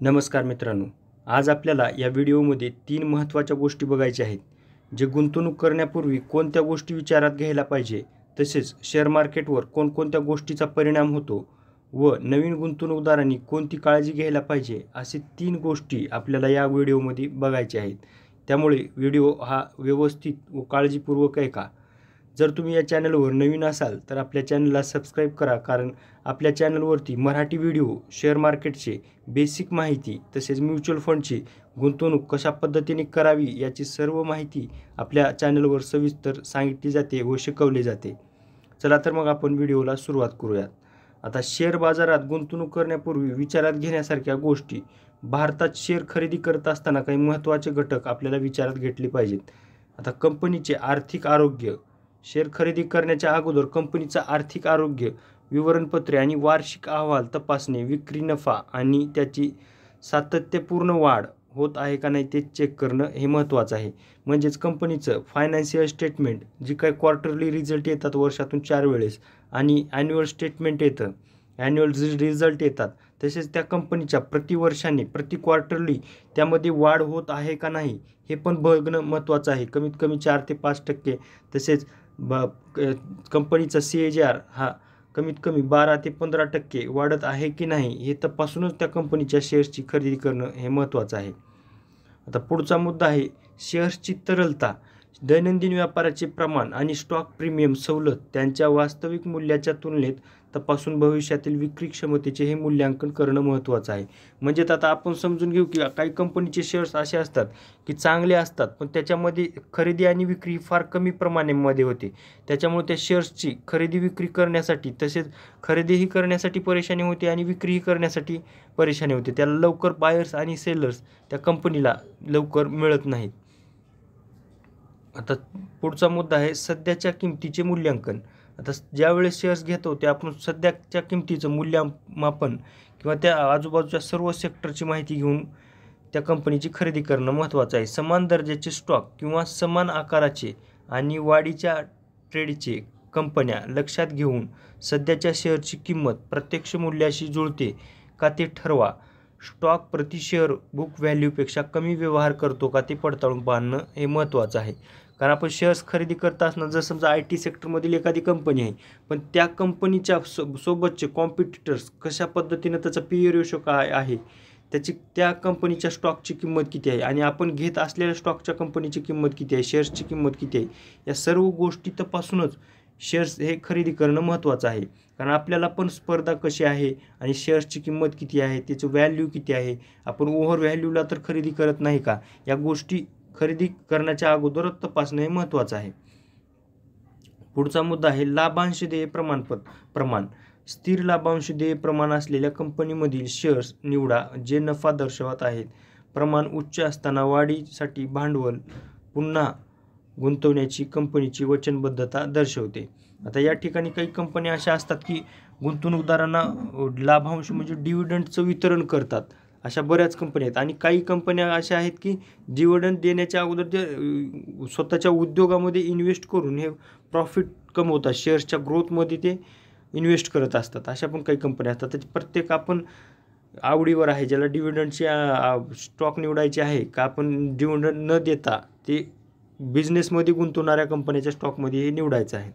नमस्कार मित्रांनो, आज आपल्याला या व्हिडिओमध्ये 3 महत्त्वाच्या गोष्टी बघायच्या आहेत. जे गुंतवणूक करण्यापूर्वी कोणत्या गोष्टी विचारात घ्यायला पाहिजे, तसेच शेअर मार्केटवर कोणकोणत्या गोष्टीचा परिणाम होतो व नवीन गुंतवणूकदारांनी कोणती काळजी घ्यायला पाहिजे, असे 3 गोष्टी आपल्याला या व्हिडिओमध्ये बघायच्या आहेत. त्यामुळे व्हिडिओ हा व्यवस्थित व काळजीपूर्वक ऐका. जर तुम्ही या चॅनलवर नवीन असाल तर आपल्या चॅनलला सबस्क्राईब करा, कारण आपल्या चॅनलवरती मराठी व्हिडिओ, शेअर मार्केटचे बेसिक माहिती तसेच म्युच्युअल फंडची गुंतवणूक कशा पद्धतीने करावी याची सर्व माहिती आपल्या चॅनलवर सविस्तर सांगितली जाते व शिकवली जाते. चला तर मग आपण व्हिडिओला सुरुवात करूयात. आता शेअर बाजारात गुंतवणूक करण्यापूर्वी विचारात घेण्यासारख्या गोष्टी. भारतात शेअर खरेदी करत असताना काही महत्त्वाचे घटक आपल्याला विचारात घेतले पाहिजेत. आता कंपनीचे आर्थिक आरोग्य. शेअर खरेदी करण्याच्या अगोदर कंपनीचा आर्थिक आरोग्य विवरणपत्रे आणि वार्षिक अहवाल तपासणे, विक्री नफा आणि त्याची सातत्यपूर्ण वाढ होत आहे का नाही ते चेक करणं हे महत्त्वाचं आहे. म्हणजेच कंपनीचं फायनान्शियल स्टेटमेंट, जी काही क्वार्टरली रिझल्ट येतात वर्षातून 4 वेळेस, आणि ॲन्युअल स्टेटमेंट येतं, ॲन्युअल रिझल्ट येतात. तसेच त्या कंपनीच्या प्रतिवर्षाने प्रति क्वार्टरली त्यामध्ये वाढ होत आहे का नाही हे पण बघणं महत्त्वाचं आहे. कमीत कमी 4 ते 5%. तसेच कंपनीचा CAGR हा कमीत कमी 12 ते 15% वाढत आहे की नाही हे तपासूनच त्या कंपनीच्या शेअर्सची खरेदी करणं हे महत्त्वाचं आहे. आता पुढचा मुद्दा आहे शेअर्सची तरलता. दैनंदिन व्यापाराचे प्रमाण आणि स्टॉक प्रीमियम सवलत त्यांच्या वास्तविक मूल्याच्या तुलनेत तपासून भविष्यातील विक्री क्षमतेचे हे मूल्यांकन करणं महत्त्वाचं आहे. म्हणजेच आता आपण समजून घेऊ की काही कंपनीचे शेअर्स असे असतात की चांगले असतात, पण त्याच्यामध्ये खरेदी आणि विक्री फार कमी प्रमाणामध्ये होते. त्याच्यामुळे त्या शेअर्सची खरेदी विक्री करण्यासाठी, तसेच खरेदीही करण्यासाठी परेशानी होते आणि विक्रीही करण्यासाठी परेशानी होते. त्याला लवकर बायर्स आणि सेलर्स त्या कंपनीला लवकर मिळत नाहीत. आता पुढचा मुद्दा आहे सध्याच्या किमतीचे मूल्यांकन. आता ज्यावेळेस शेअर्स घेतो ते आपण सध्याच्या किमतीचं मूल्यमापन किंवा त्या आजूबाजूच्या सर्व सेक्टरची माहिती घेऊन त्या कंपनीची खरेदी करणं महत्त्वाचं आहे. समान दर्जाचे स्टॉक किंवा समान आकाराचे आणि वाढीच्या ट्रेडचे कंपन्या लक्षात घेऊन सध्याच्या शेअरची किंमत प्रत्यक्ष मूल्याशी जुळते का ते ठरवा. स्टॉक प्रति शेअर बुक व्हॅल्यूपेक्षा कमी व्यवहार करतो का ते पडताळून पाहणं हे महत्त्वाचं आहे. कारण आपण शेअर्स खरेदी करत असताना जर समजा IT सेक्टरमधील एखादी कंपनी आहे, पण त्या कंपनीच्या सोबतचे कॉम्पिटिटर्स कशा पद्धतीनं त्याचा PE रेशो काय आहे, त्याची त्या कंपनीच्या स्टॉकची किंमत किती आहे आणि आपण घेत असलेल्या स्टॉकच्या कंपनीची किंमत किती आहे, शेअर्सची किंमत किती आहे, या सर्व गोष्टी तपासूनच शेअर्स हे खरेदी करणं महत्त्वाचं आहे. कारण आपल्याला पण स्पर्धा कशी आहे आणि शेअर्सची किंमत किती आहे, त्याचं व्हॅल्यू किती आहे, आपण ओव्हर व्हॅल्यूला तर खरेदी करत नाही का, या गोष्टी खरेदी करण्याच्या अगोदरच तपासणं हे महत्त्वाचं आहे. पुढचा मुद्दा आहे लाभांश देय प्रमाण. स्थिर लाभांश देय प्रमाण असलेल्या कंपनीमधील शेअर्स निवडा जे नफा दर्शवत आहेत. प्रमाण उच्च असताना वाढीसाठी भांडवल पुन्हा गुंतवण्याची कंपनीची वचनबद्धता दर्शवते. आता या ठिकाणी काही कंपन्या अशा असतात की गुंतवणूकदारांना लाभांश म्हणजे डिव्हिडंडचं वितरण करतात. अशा बऱ्याच कंपन्या आहेत. आणि काही कंपन्या अशा आहेत की डिव्हिडंड देण्याच्या अगोदर ते स्वतःच्या उद्योगामध्ये इन्व्हेस्ट करून हे प्रॉफिट कमवतात, शेअर्सच्या ग्रोथमध्ये ते इन्व्हेस्ट करत असतात. अशा पण काही कंपन्या असतात. त्याची प्रत्येक आपण आवडीवर आहे. ज्याला डिव्हिडंडचे स्टॉक निवडायचे आहे का आपण डिव्हिडंड न देता ते बिझनेसमध्ये गुंतवणाऱ्या कंपन्याच्या स्टॉकमध्ये हे निवडायचं आहे.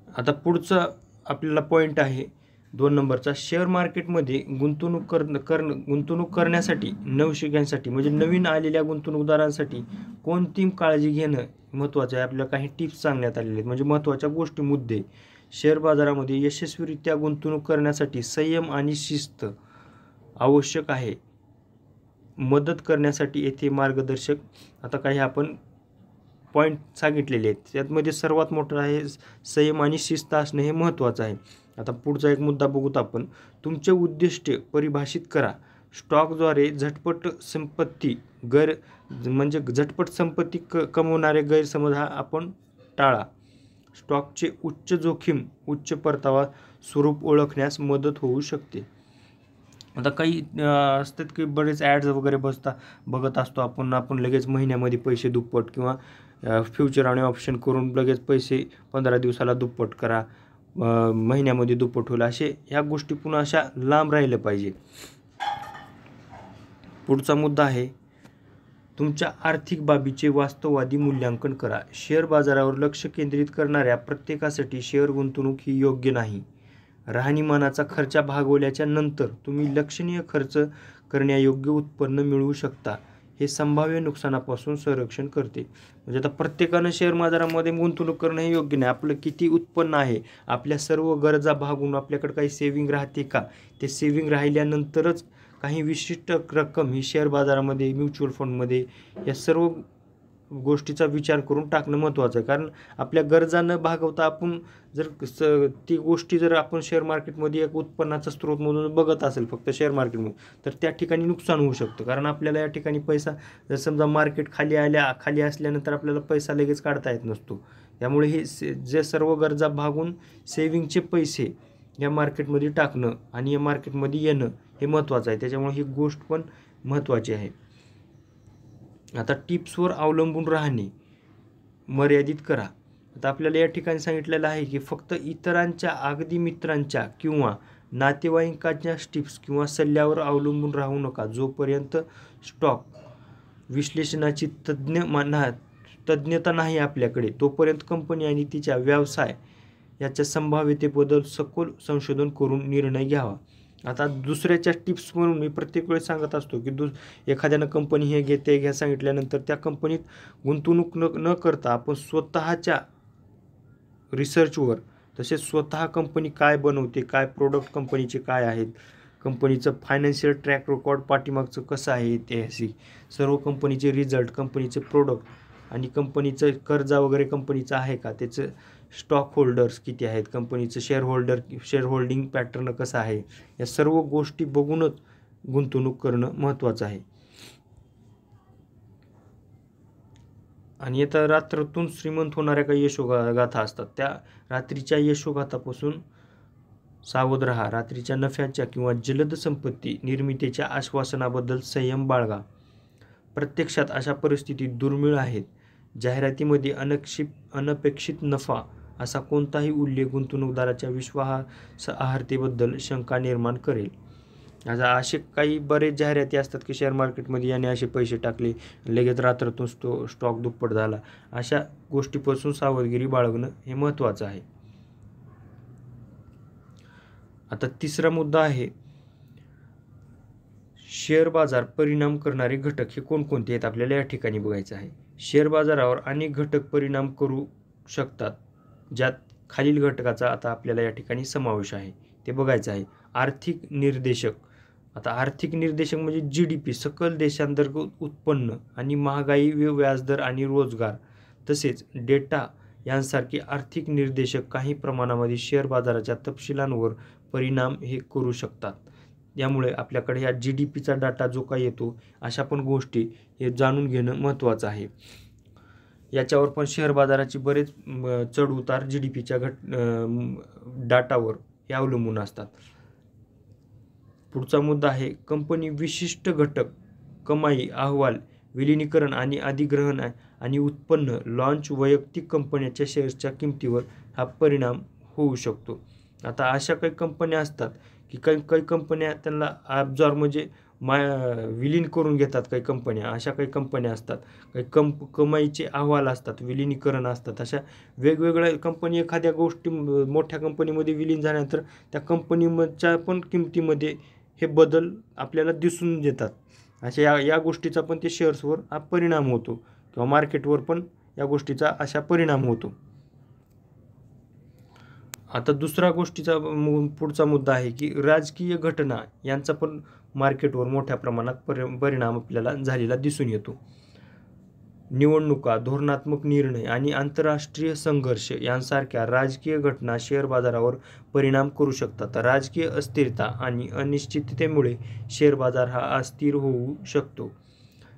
आता पुढचा आपल्याला पॉईंट आहे 2 नंबरचा, शेअर मार्केटमध्ये गुंतवणूक करण्यासाठी नवशिक्यांसाठी म्हणजे नवीन आलेल्या गुंतवणूकदारांसाठी कोणती काळजी घेणं महत्त्वाचं आहे. आपल्याला काही टिप्स सांगण्यात आलेले आहेत, म्हणजे महत्त्वाच्या गोष्टी, मुद्दे. शेअर बाजारामध्ये यशस्वीरित्या गुंतवणूक करण्यासाठी संयम आणि शिस्त आवश्यक आहे. मदत करण्यासाठी येथे मार्गदर्शक आता काही आपण पॉईंट सांगितलेले आहेत. त्यामध्ये सर्वात मोठं आहे संयम आणि शिस्त असणं हे महत्त्वाचं आहे. आता पुढचा एक मुद्दा बघूत आपण. तुमचे उद्दिष्ट परिभाषित करा. स्टॉकद्वारे झटपट संपत्ती कमवणारे गैरसमज हा आपण टाळा. स्टॉकचे उच्च जोखीम उच्च परतावा स्वरूप ओळखण्यास मदत होऊ शकते. आता काही असतात की बरेच ॲड्स वगैरे बघत असतो आपण लगेच महिन्यामध्ये पैसे दुप्पट किंवा फ्युचर आणि ऑप्शन करून लगेच पैसे 15 दिवसाला दुप्पट करा. महिन्यामध्ये दुप्पट होईल, असे ह्या गोष्टी पुन्हा अशा लांब राहिल्या पाहिजे. पुढचा मुद्दा आहे तुमच्या आर्थिक बाबीचे वास्तववादी मूल्यांकन करा. शेअर बाजारावर लक्ष केंद्रित करणाऱ्या प्रत्येकासाठी शेअर गुंतवणूक ही योग्य नाही. राहणीमानाचा खर्च भागवल्याच्या नंतर तुम्ही लक्षणीय खर्च करण्यायोग्य उत्पन्न मिळवू शकता. हे संभाव्य नुकसानापासून संरक्षण करते. म्हणजे आता प्रत्येकानं शेअर बाजारामध्ये गुंतवणूक करणं हे योग्य नाही. आपलं किती उत्पन्न आहे, आपल्या सर्व गरजा भागून आपल्याकडे काही सेव्हिंग राहते का, ते सेव्हिंग राहिल्यानंतरच काही विशिष्ट रक्कम ही शेअर बाजारामध्ये, म्युच्युअल फंडमध्ये या सर्व गोष्टीचा विचार करून टाकणं महत्त्वाचं आहे. कारण आपल्या गरजा न भागवता आपण जर ती गोष्टी जर आपण शेअर मार्केटमध्ये एक उत्पन्नाचा स्रोत म्हणून बघत असेल फक्त शेअर मार्केटमध्ये, तर त्या ठिकाणी नुकसान होऊ शकतं. कारण आपल्याला या ठिकाणी पैसा जर समजा मार्केट खाली असल्यानंतर आपल्याला पैसा लगेच काढता येत नसतो. त्यामुळे हे जे सर्व गरजा भागून सेव्हिंगचे पैसे या मार्केटमध्ये टाकणं आणि या मार्केटमध्ये येणं हे महत्त्वाचं आहे. त्याच्यामुळे ही गोष्ट पण महत्त्वाची आहे. आता टिप्सवर अवलंबून राहणे मर्यादित करा. आता आपल्याला या ठिकाणी सांगितलेलं आहे की फक्त इतरांच्या, अगदी मित्रांच्या किंवा नातेवाईकांच्या टिप्स किंवा सल्ल्यावर अवलंबून राहू नका. जोपर्यंत स्टॉक विश्लेषणाची तज्ञता नाही आपल्याकडे, तोपर्यंत कंपनी आणि तिच्या व्यवसाय याच्या संभाव्यतेबद्दल सखोल संशोधन करून निर्णय घ्यावा. आता दुसऱ्याच्या टिप्स म्हणून मी प्रत्येक वेळेस सांगत असतो की एखाद्यानं कंपनी हे घ्या सांगितल्यानंतर त्या कंपनीत गुंतवणूक न करता आपण स्वतःच्या रिसर्चवर, तसेच स्वतः कंपनी काय बनवते, काय प्रोडक्ट कंपनीचे काय आहेत, कंपनीचं फायनान्शियल ट्रॅक रेकॉर्ड पाठीमागचं कसं आहे, ऐतिहासिक सर्व कंपनीचे रिझल्ट, कंपनीचे प्रोडक्ट आणि कंपनीचं कर्जा वगैरे कंपनीचं आहे का, त्याचं स्टॉक होल्डर्स किती आहेत, कंपनीचं शेअर होल्डिंग पॅटर्न कसं आहे, या सर्व गोष्टी बघूनच गुंतवणूक करणं महत्त्वाचं आहे. आणि आता रात्रातून श्रीमंत होणाऱ्या काही यशोगाथा असतात, त्या रात्रीच्या यशोगाथापासून सावध राहा. रात्रीच्या नफ्याच्या किंवा जलद संपत्ती निर्मितीच्या आश्वासनाबद्दल संयम बाळगा. प्रत्यक्षात अशा परिस्थिती दुर्मिळ आहेत. जाहिरातीमध्ये अनपेक्षित नफा असा कोणताही उल्लेख गुंतवणूकदाराच्या विश्वासार्हतेबद्दल शंका निर्माण करेल. आता असे काही बरेच जाहिराती असतात की शेअर मार्केटमध्ये याने असे पैसे टाकले, लगेच रात्रातून स्टॉक दुप्पट झाला. अशा गोष्टीपासून सावधगिरी बाळगणं हे महत्त्वाचं आहे. आता तिसरा मुद्दा आहे शेअर बाजार परिणाम करणारे घटक हे कोणकोणते आहेत आपल्याला या ठिकाणी बघायचं आहे. शेअर बाजारावर अनेक घटक परिणाम करू शकतात, ज्यात खालील घटकाचा आता आपल्याला या ठिकाणी समावेश आहे ते बघायचं आहे. आर्थिक निर्देशक. आता आर्थिक निर्देशक म्हणजे GDP, सकल देशांतर्गत उत्पन्न आणि महागाई, व्याजदर आणि रोजगार, तसेच डेटा यांसारखे आर्थिक निर्देशक काही प्रमाणामध्ये शेअर बाजाराच्या तपशिलांवर परिणाम हे करू शकतात. यामुळे आपल्याकडे या GDPचा डाटा जो काही येतो, अशा पण गोष्टी हे जाणून घेणं महत्त्वाचं आहे. याच्यावर पण शेअर बाजाराची बरेच चढ उतार GDPच्या डाटावर हे अवलंबून असतात. पुढचा मुद्दा आहे कंपनी विशिष्ट घटक, कमाई अहवाल, विलिनीकरण आणि अधिग्रहण आणि उत्पन्न लॉन्च वैयक्तिक कंपन्यांच्या शेअर्सच्या किमतीवर हा परिणाम होऊ शकतो. आता अशा काही कंपन्या असतात की काही कंपन्या त्यांना ॲब्झॉर्ब म्हणजे विलीन करून घेतात. काही कंपन्या अशा काही कंपन्या असतात, काही कमाईचे अहवाल असतात, विलिनीकरण असतात. अशा वेगवेगळ्या कंपनी एखाद्या गोष्टी मोठ्या कंपनीमध्ये विलीन झाल्यानंतर त्या कंपनीच्या पण किमतीमध्ये हे बदल आपल्याला दिसून येतात. अशा या गोष्टीचा पण ते शेअर्सवर हा परिणाम होतो किंवा मार्केटवर पण या गोष्टीचा अशा परिणाम होतो. आता दुसरा गोष्टीचा पुढचा मुद्दा आहे की राजकीय घटना यांचा पण मार्केटवर मोठ्या प्रमाणात परिणाम आपल्याला झालेला दिसून येतो. निवडणुका, धोरणात्मक निर्णय आणि आंतरराष्ट्रीय संघर्ष यांसारख्या राजकीय घटना शेअर बाजारावर परिणाम करू शकतात. राजकीय अस्थिरता आणि अनिश्चिततेमुळे शेअर बाजार हा अस्थिर होऊ शकतो.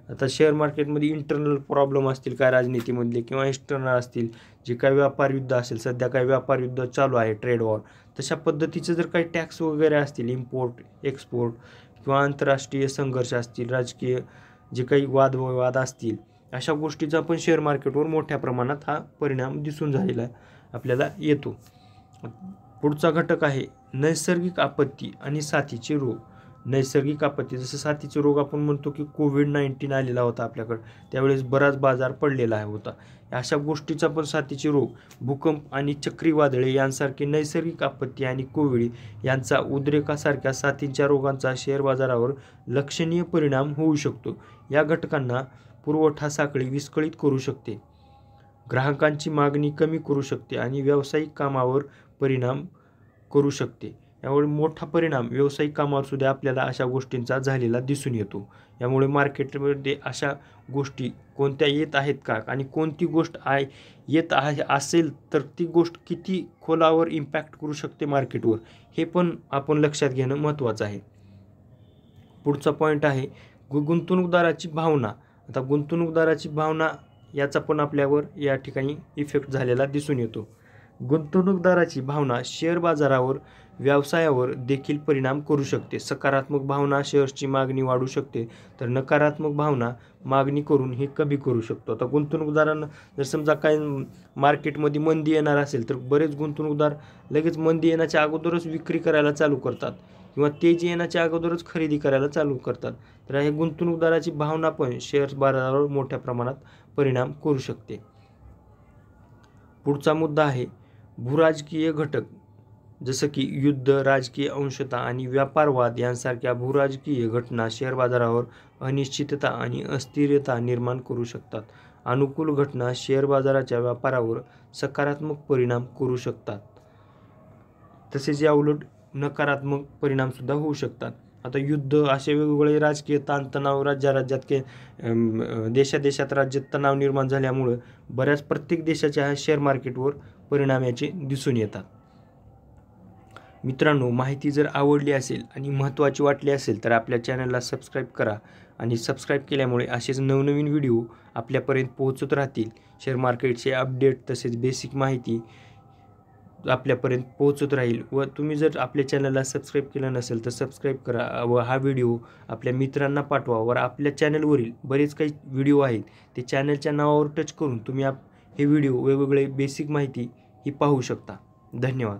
आता शेअर मार्केटमध्ये इंटरनल प्रॉब्लेम असतील काय राजनीतीमधले किंवा एक्सटर्नल असतील, जे काही व्यापार युद्ध असेल, सध्या काही व्यापार युद्ध चालू आहे, ट्रेड वॉर, तशा पद्धतीचं जर काही टॅक्स वगैरे असतील, इम्पोर्ट एक्सपोर्ट किंवा आंतरराष्ट्रीय संघर्ष असतील, राजकीय जे काही वादविवाद असतील, अशा गोष्टीचा पण शेअर मार्केटवर मोठ्या प्रमाणात हा परिणाम दिसून झालेला आपल्याला येतो. पुढचा घटक आहे नैसर्गिक आपत्ती आणि साथीचे रोग. नैसर्गिक आपत्ती जसं साथीचे रोग आपण म्हणतो की कोविड-19 आलेला होता आपल्याकडं, त्यावेळेस बराच बाजार पडलेला होता. अशा गोष्टीचा पण साथीचे रोग, भूकंप आणि चक्रीवादळे यांसारखे नैसर्गिक आपत्ती आणि कोविड यांचा उद्रेकासारख्या साथीच्या रोगांचा शेअर बाजारावर लक्षणीय परिणाम होऊ शकतो. या घटकांना पुरवठा साखळी विस्कळीत करू शकते, ग्राहकांची मागणी कमी करू शकते आणि व्यावसायिक कामावर परिणाम करू शकते. यामुळे मोठा परिणाम व्यावसायिक कामावर सुद्धा आपल्याला अशा गोष्टींचा झालेला दिसून येतो. यामुळे मार्केटमध्ये अशा गोष्टी कोणत्या येत आहेत का आणि कोणती गोष्ट येत आहे असेल तर ती गोष्ट किती खोलावर इम्पॅक्ट करू शकते मार्केटवर, हे पण आपण लक्षात घेणं महत्त्वाचं आहे. पुढचा पॉईंट आहे गुंतवणूकदाराची भावना. आता गुंतवणूकदाराची भावना याचा पण आपल्यावर या ठिकाणी इफेक्ट झालेला दिसून येतो. गुंतवणूकदाराची भावना शेअर बाजारावर, व्यवसायावर देखील परिणाम करू शकते. सकारात्मक भावना शेअर्सची मागणी वाढवू शकते, तर नकारात्मक भावना मागणी करून हे कमी करू शकतो. आता गुंतवणूकदारांना जर समजा काय मार्केटमध्ये मंदी येणार असेल तर बरेच गुंतवणूकदार लगेच मंदी येण्याच्या अगोदरच विक्री करायला चालू करतात किंवा तेजी येण्याच्या अगोदरच खरेदी करायला चालू करतात. तर हे गुंतवणूकदाराची भावना पण शेअर्स बाजारावर मोठ्या प्रमाणात परिणाम करू शकते. पुढचा मुद्दा आहे भूराजकीय घटक, जसं की युद्ध, राजकीय अंशता आणि व्यापारवाद यांसारख्या भूराजकीय घटना शेअर बाजारावर अनिश्चितता आणि अस्थिरता निर्माण करू शकतात. अनुकूल घटना शेअर बाजाराच्या व्यापारावर सकारात्मक परिणाम करू शकतात, तसेच या उलट नकारात्मक परिणामसुद्धा होऊ शकतात. आता युद्ध, असे वेगवेगळे राजकीय ताणतणाव राज्यात देशात राज्यात तणाव निर्माण झाल्यामुळं प्रत्येक देशाच्या शेअर मार्केटवर परिणाम याचे दिसून येतात. मित्रांनो, माहिती जर आवडली असेल आणि महत्त्वाची वाटली असेल तर आपल्या चॅनलला सबस्क्राईब करा आणि सबस्क्राईब केल्यामुळे असेच नवनवीन व्हिडिओ आपल्यापर्यंत पोहोचत राहतील. शेअर मार्केटचे अपडेट तसेच बेसिक माहिती आपल्यापर्यंत पोहोचत राहील. व तुम्ही जर आपल्या चॅनलला सबस्क्राईब केलं नसेल तर सबस्क्राईब करा व हा व्हिडिओ आपल्या मित्रांना पाठवा. व आपल्या चॅनलवरील बरेच काही व्हिडिओ आहेत ते चॅनलच्या नावावर टच करून तुम्ही हे व्हिडिओ वेगवेगळे बेसिक माहिती ही पाहू शकता. धन्यवाद.